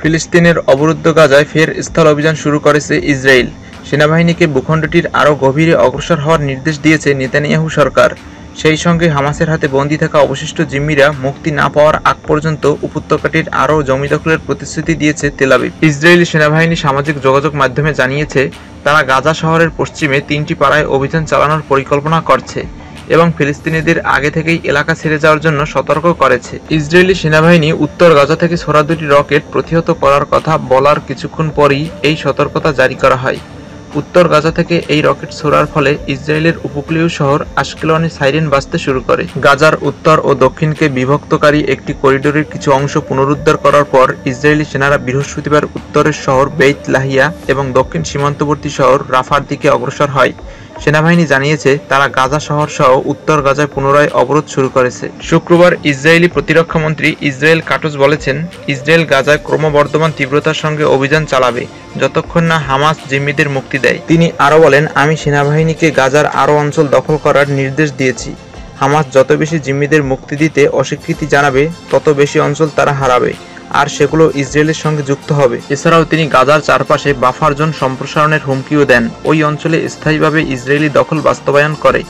ফিলিস্তিনের অবরুদ্ধ গাজায় ফের স্থল অভিযান শুরু করেছে ইসরায়েল। সেনাবাহিনীকে ভূখণ্ডটির আরও গভীরে অগ্রসর হওয়ার নির্দেশ দিয়েছে নেতানিয়াহু সরকার। সেই সঙ্গে হামাসের হাতে বন্দী থাকা অবশিষ্ট জিম্মিরা মুক্তি না পাওয়ার আগ পর্যন্ত উপত্যকাটির আরও জমি দখলের প্রতিশ্রুতি দিয়েছে তেল আবিব। ইসরায়েলি সেনাবাহিনী সামাজিক যোগাযোগ মাধ্যমে জানিয়েছে, তারা গাজা শহরের পশ্চিমে 3টি পাড়ায় অভিযান চালানোর পরিকল্পনা করছে এবং ফিলিস্তিনিদের আগে থেকেই এলাকা ছেড়ে যাওয়ার জন্য সতর্ক করেছে। ইসরায়েলি সেনাবাহিনী উত্তর গাজা থেকে ছোড়া 2টি রকেট প্রতিহত করার কথা বলার কিছুক্ষণ পরই এই সতর্কতা জারি করা হয়। উত্তর গাজা থেকে এই রকেট ছোড়ার ফলে ইসরায়েলের উপকূলীয় শহর আশকেলনে সাইরেন বাজতে শুরু করে। গাজার উত্তর ও দক্ষিণকে বিভক্তকারী একটি করিডোরের কিছু অংশ পুনরুদ্ধার করার পর ইসরায়েলি সেনারা বৃহস্পতিবার উত্তরের শহর বেইত লাহিয়া এবং দক্ষিণ সীমান্তবর্তী শহর রাফার দিকে অগ্রসর হয়। সেনাবাহিনী জানিয়েছে, তারা গাজা শহর সহ উত্তর গাজায় পুনরায় অবরোধ শুরু করেছে। শুক্রবার ইসরায়েলি প্রতিরক্ষা মন্ত্রী ইসরায়েল কাটজ বলেছেন, ইসরায়েল গাজায় ক্রমবর্ধমান তীব্রতার সঙ্গে অভিযান চালাবে যতক্ষণ না হামাস জিম্মিদের মুক্তি দেয়। তিনি আরও বলেন, আমি সেনাবাহিনীকে গাজার আরও অঞ্চল দখল করার নির্দেশ দিয়েছি। হামাস যত বেশি জিম্মিদের মুক্তি দিতে অস্বীকৃতি জানাবে, তত বেশি অঞ্চল তারা হারাবে, আর সেগুলো ইসরায়েলের সঙ্গে যুক্ত হবে। এছাড়াও তিনি গাজার চারপাশে বাফার জোন সম্প্রসারণের হুমকিও দেন, ওই অঞ্চলে স্থায়ীভাবে ইসরায়েলি দখল বাস্তবায়ন করে।